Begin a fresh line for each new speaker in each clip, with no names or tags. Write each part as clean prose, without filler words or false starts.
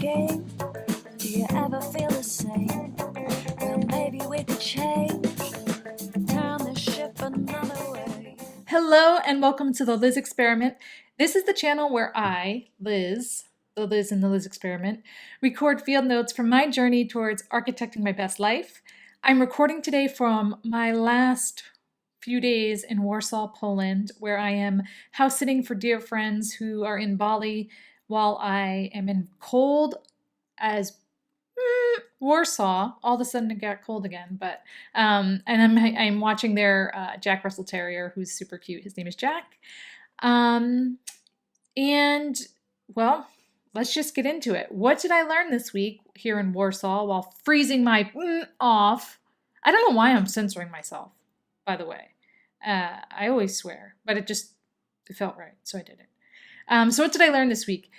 asking, do you ever feel the same? Well, maybe we could change, turn the ship another way.
Hello and welcome to the Liz Experiment. This is the channel where I, Liz, the Liz in the Liz Experiment, record field notes from my journey towards architecting my best life. I'm recording today from my last few days in Warsaw, Poland, where I am house sitting for dear friends who are in Bali while I am in cold as Warsaw. All of a sudden it got cold again, but and I'm watching their Jack Russell Terrier, who's super cute. His name is Jack. And well, let's just get into it. What did I learn this week here in Warsaw while freezing my off? I don't know why I'm censoring myself, by the way. I always swear, but it felt right, so I did it. So what did I learn this week?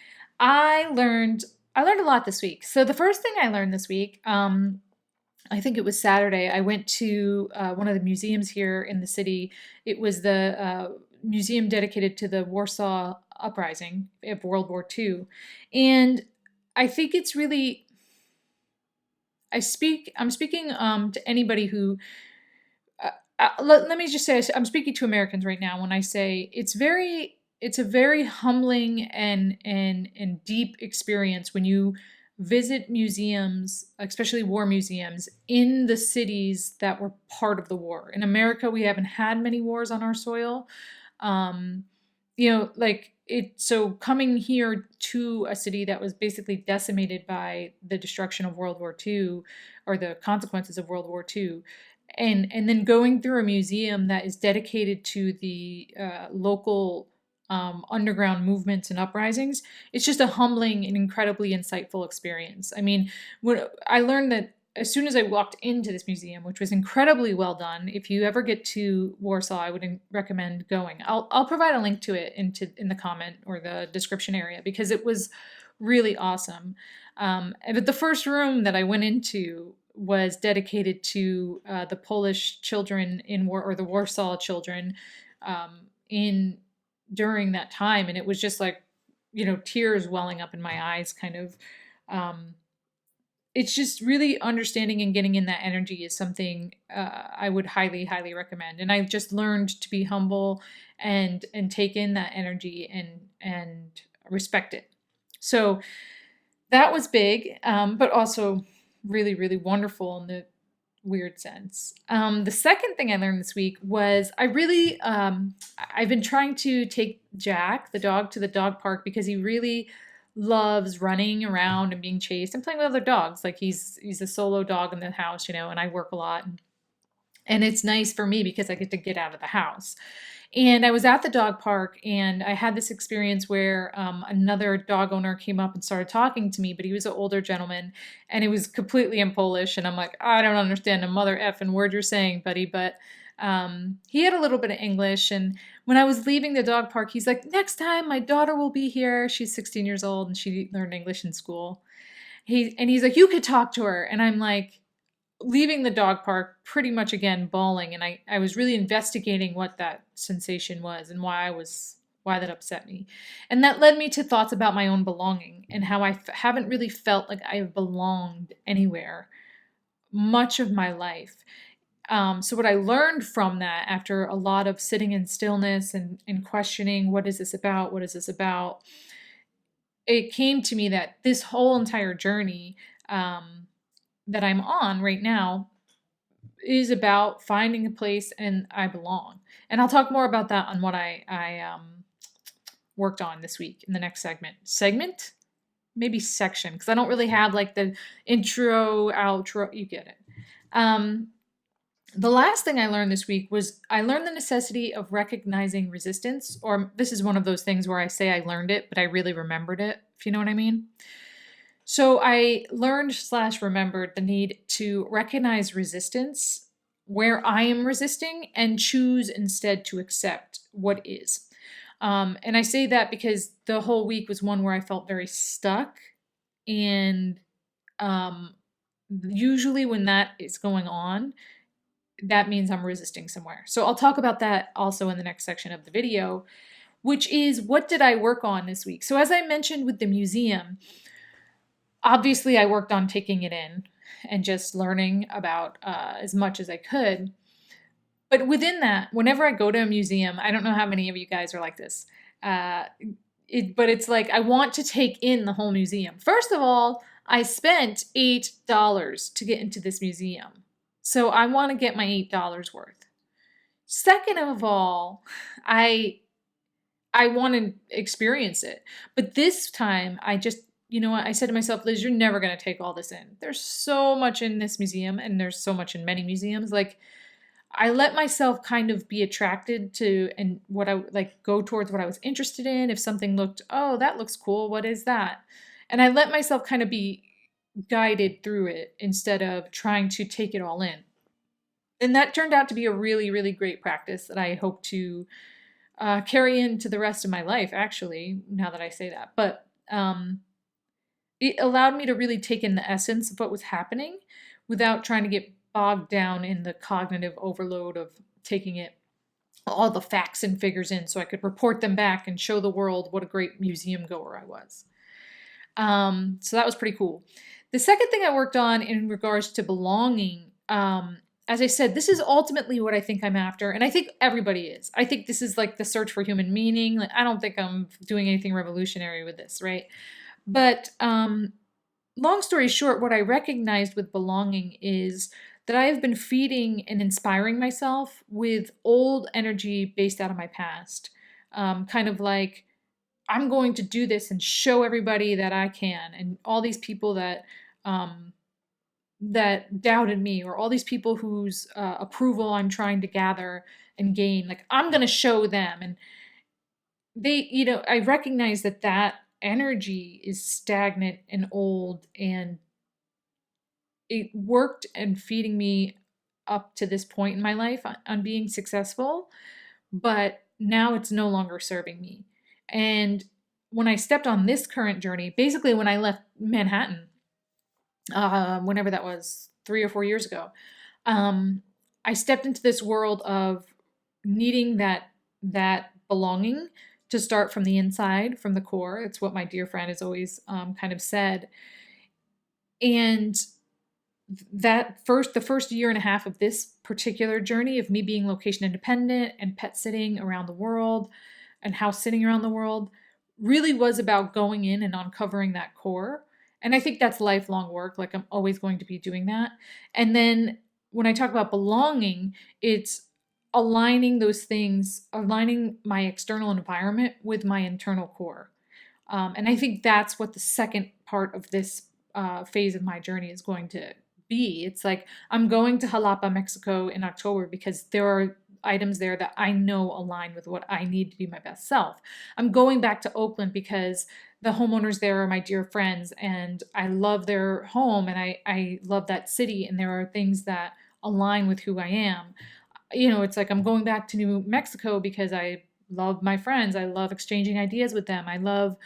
I learned a lot this week. So the first thing I learned this week, I think it was Saturday, I went to one of the museums here in the city. It was the museum dedicated to the Warsaw Uprising of World War II. And I think it's really, I'm speaking to anybody who, let me just say, I'm speaking to Americans right now when I say it's a very humbling and deep experience when you visit museums, especially war museums, in the cities that were part of the war. In America, we haven't had many wars on our soil. So coming here to a city that was basically decimated by the destruction of World War II or the consequences of World War II, and then going through a museum that is dedicated to the local underground movements and uprisings, it's just a humbling and incredibly insightful experience. I mean, I learned that as soon as I walked into this museum, which was incredibly well done. If you ever get to Warsaw, I would recommend going. I'll provide a link to it in the comment or the description area because it was really awesome. But the first room that I went into was dedicated to the Polish children in war, or the Warsaw children during that time, and it was just like, tears welling up in my eyes, kind of. It's just really understanding and getting in that energy is something I would highly, highly recommend. And I've just learned to be humble and take in that energy and respect it. So that was big, but also really, really wonderful in the weird sense. The second thing I learned this week was I've been trying to take Jack, the dog, to the dog park because he really loves running around and being chased and playing with other dogs. Like he's a solo dog in the house, and I work a lot. And it's nice for me because I get to get out of the house. And I was at the dog park and I had this experience where another dog owner came up and started talking to me, but he was an older gentleman and it was completely in Polish. And I'm like, I don't understand a mother effing word you're saying, buddy. But he had a little bit of English. And when I was leaving the dog park, he's like, next time my daughter will be here. She's 16 years old and she learned English in school. He's like, you could talk to her. And I'm like, leaving the dog park pretty much again bawling, and I was really investigating what that sensation was and why that upset me. And that led me to thoughts about my own belonging and how I haven't really felt like I've belonged anywhere much of my life. So what I learned from that, after a lot of sitting in stillness and questioning, what is this about? What is this about? It came to me that this whole entire journey that I'm on right now is about finding a place and I belong. And I'll talk more about that on what I worked on this week in the next segment, maybe section, because I don't really have like the intro, outro, you get it. The last thing I learned this week was I learned the necessity of recognizing resistance, or this is one of those things where I say I learned it, but I really remembered it, if you know what I mean. So I learned / remembered the need to recognize resistance where I am resisting and choose instead to accept what is. And I say that because the whole week was one where I felt very stuck. And usually when that is going on, that means I'm resisting somewhere. So I'll talk about that also in the next section of the video, which is what did I work on this week? So as I mentioned with the museum, Obviously, I worked on taking it in and just learning about as much as I could. But within that, whenever I go to a museum, I don't know how many of you guys are like this. Uh, but it's like I want to take in the whole museum. First of all, I spent $8 to get into this museum. So I want to get my $8 worth. Second of all, I I want to experience it. But this time I just, you know what, I said to myself, Liz, you're never going to take all this in. There's so much in this museum and there's so much in many museums. Like I let myself kind of be attracted to and what I like go towards what I was interested in. If something looked, oh, that looks cool, what is that? And I let myself kind of be guided through it instead of trying to take it all in. And that turned out to be a really, really great practice that I hope to carry into the rest of my life, actually, now that I say that. But it allowed me to really take in the essence of what was happening without trying to get bogged down in the cognitive overload of taking it all the facts and figures in so I could report them back and show the world what a great museum goer I was. So that was pretty cool. The second thing I worked on in regards to belonging, as I said, this is ultimately what I think I'm after, and I think everybody is. I think this is like the search for human meaning. Like, I don't think I'm doing anything revolutionary with this, right? But long story short, what I recognized with belonging is that I have been feeding and inspiring myself with old energy based out of my past. Kind of like, I'm going to do this and show everybody that I can, and all these people um, that doubted me, or all these people whose approval I'm trying to gather and gain. Like I'm going to show them, and they, I recognize that that energy is stagnant and old, and it worked and feeding me up to this point in my life on being successful, but now it's no longer serving me. And when I stepped on this current journey, basically when I left Manhattan, whenever that was, 3 or 4 years ago, I stepped into this world of needing that belonging to start from the inside, from the core. It's what my dear friend has always kind of said. And the first year and a half of this particular journey of me being location independent and pet sitting around the world and house sitting around the world really was about going in and uncovering that core. And I think that's lifelong work. Like I'm always going to be doing that. And then when I talk about belonging, it's aligning those things, aligning my external environment with my internal core. And I think that's what the second part of this phase of my journey is going to be. It's like I'm going to Jalapa, Mexico in October because there are items there that I know align with what I need to be my best self. I'm going back to Oakland because the homeowners there are my dear friends and I love their home and I love that city, and there are things that align with who I am. It's like I'm going back to New Mexico because I love my friends. I love exchanging ideas with them. I love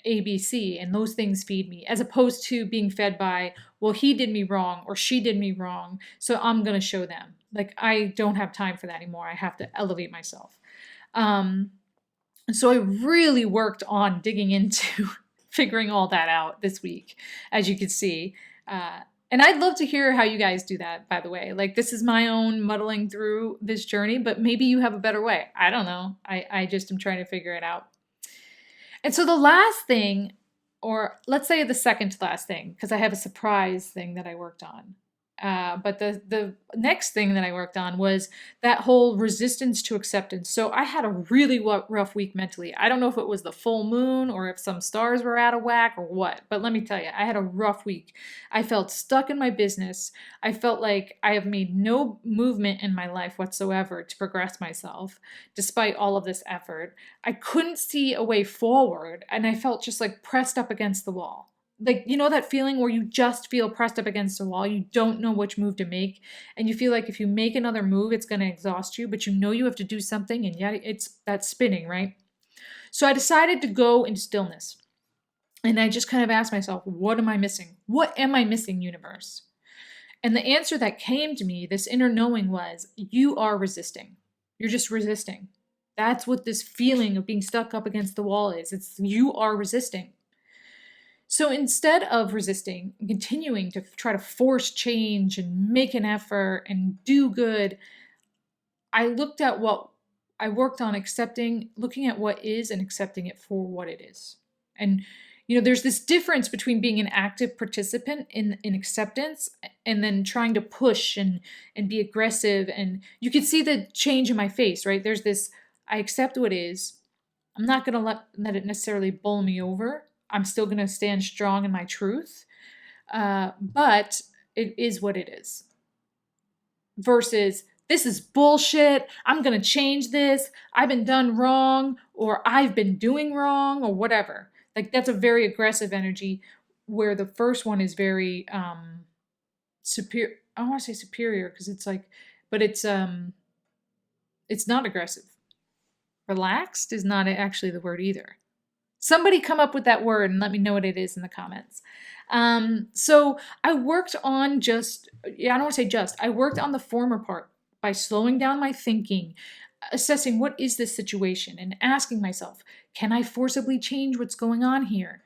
ABC, and those things feed me, as opposed to being fed by, well, he did me wrong or she did me wrong, so I'm going to show them. Like, I don't have time for that anymore. I have to elevate myself. So I really worked on digging into figuring all that out this week, as you can see. And I'd love to hear how you guys do that, by the way. Like, this is my own muddling through this journey, but maybe you have a better way. I don't know. I just am trying to figure it out. And so the last thing, or let's say the second to last thing, because I have a surprise thing that I worked on. But the next thing that I worked on was that whole resistance to acceptance. So I had a really rough week mentally. I don't know if it was the full moon or if some stars were out of whack or what, but let me tell you, I had a rough week. I felt stuck in my business. I felt like I have made no movement in my life whatsoever to progress myself, despite all of this effort. I couldn't see a way forward, and I felt just like pressed up against the wall. Like, that feeling where you just feel pressed up against a wall, you don't know which move to make, and you feel like if you make another move, it's going to exhaust you, but you have to do something, and yet it's that spinning, right? So I decided to go into stillness, and I just kind of asked myself, what am I missing? What am I missing, universe? And the answer that came to me, this inner knowing, was, you are resisting. You're just resisting. That's what this feeling of being stuck up against the wall is. It's you are resisting. So instead of resisting and continuing to try to force change and make an effort and do good, I looked at what I worked on looking at what is and accepting it for what it is. And there's this difference between being an active participant in acceptance and then trying to push and be aggressive. And you can see the change in my face, right? There's this, I accept what is. I'm not going to let it necessarily bowl me over. I'm still going to stand strong in my truth. But it is what it is. Versus, this is bullshit. I'm going to change this. I've been done wrong, or I've been doing wrong, or whatever. Like, that's a very aggressive energy, where the first one is very superior. I don't want to say superior because it's like, but it's not aggressive. Relaxed is not actually the word either. Somebody come up with that word and let me know what it is in the comments. So I worked on I worked on the former part by slowing down my thinking, assessing what is this situation, and asking myself, can I forcibly change what's going on here?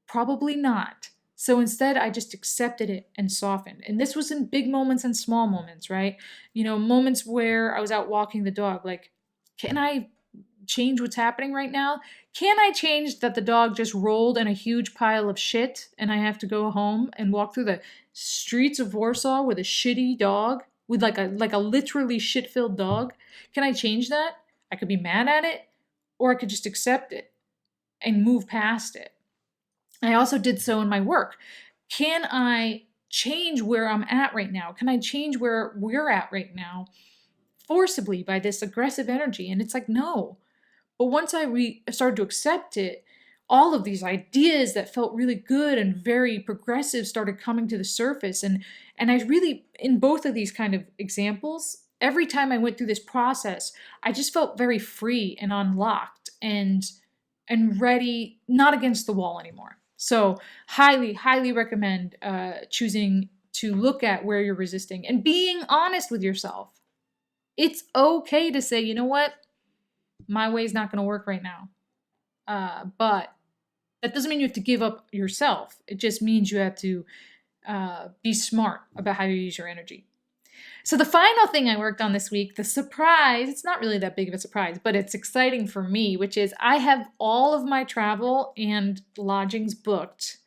Probably not. So instead, I just accepted it and softened. And this was in big moments and small moments, right? Moments where I was out walking the dog, like, can I change what's happening right now? Can I change that the dog just rolled in a huge pile of shit and I have to go home and walk through the streets of Warsaw with a shitty dog, with like a literally shit-filled dog? Can I change that? I could be mad at it, or I could just accept it and move past it. I also did so in my work. Can I change where I'm at right now? Can I change where we're at right now forcibly by this aggressive energy? And it's like, no. But once I started to accept it, all of these ideas that felt really good and very progressive started coming to the surface. And I really, in both of these kind of examples, every time I went through this process, I just felt very free and unlocked and ready, not against the wall anymore. So highly, highly recommend choosing to look at where you're resisting and being honest with yourself. It's okay to say, you know what? My way is not going to work right now. But that doesn't mean you have to give up yourself. It just means you have to be smart about how you use your energy. So the final thing I worked on this week, the surprise, it's not really that big of a surprise, but it's exciting for me, which is I have all of my travel and lodgings booked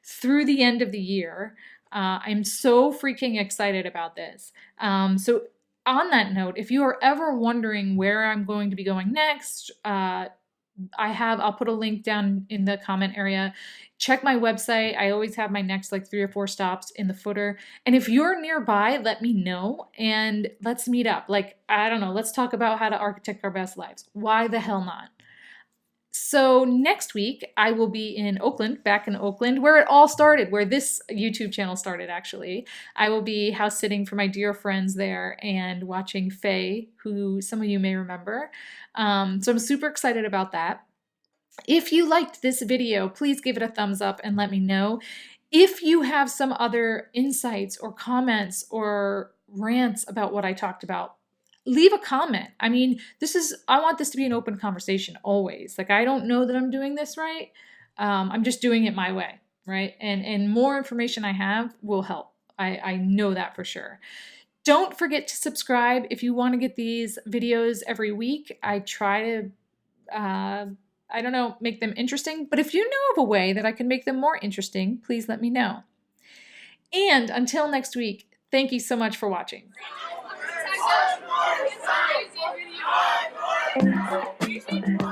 through the end of the year. I'm so freaking excited about this. So on that note, if you are ever wondering where I'm going to be going next, I'll put a link down in the comment area. Check my website. I always have my next 3 or 4 stops in the footer. And if you're nearby, let me know and let's meet up. I don't know, let's talk about how to architect our best lives. Why the hell not? So next week, I will be back in Oakland, where it all started, where this YouTube channel started, actually. I will be house sitting for my dear friends there and watching Faye, who some of you may remember. So I'm super excited about that. If you liked this video, please give it a thumbs up and let me know. If you have some other insights or comments or rants about what I talked about, leave a comment. I mean, I want this to be an open conversation always. I don't know that I'm doing this right. I'm just doing it my way, right? And more information I have will help. I know that for sure. Don't forget to subscribe if you want to get these videos every week. I try to, make them interesting. But if you know of a way that I can make them more interesting, please let me know. And until next week, thank you so much for watching.
Thank you.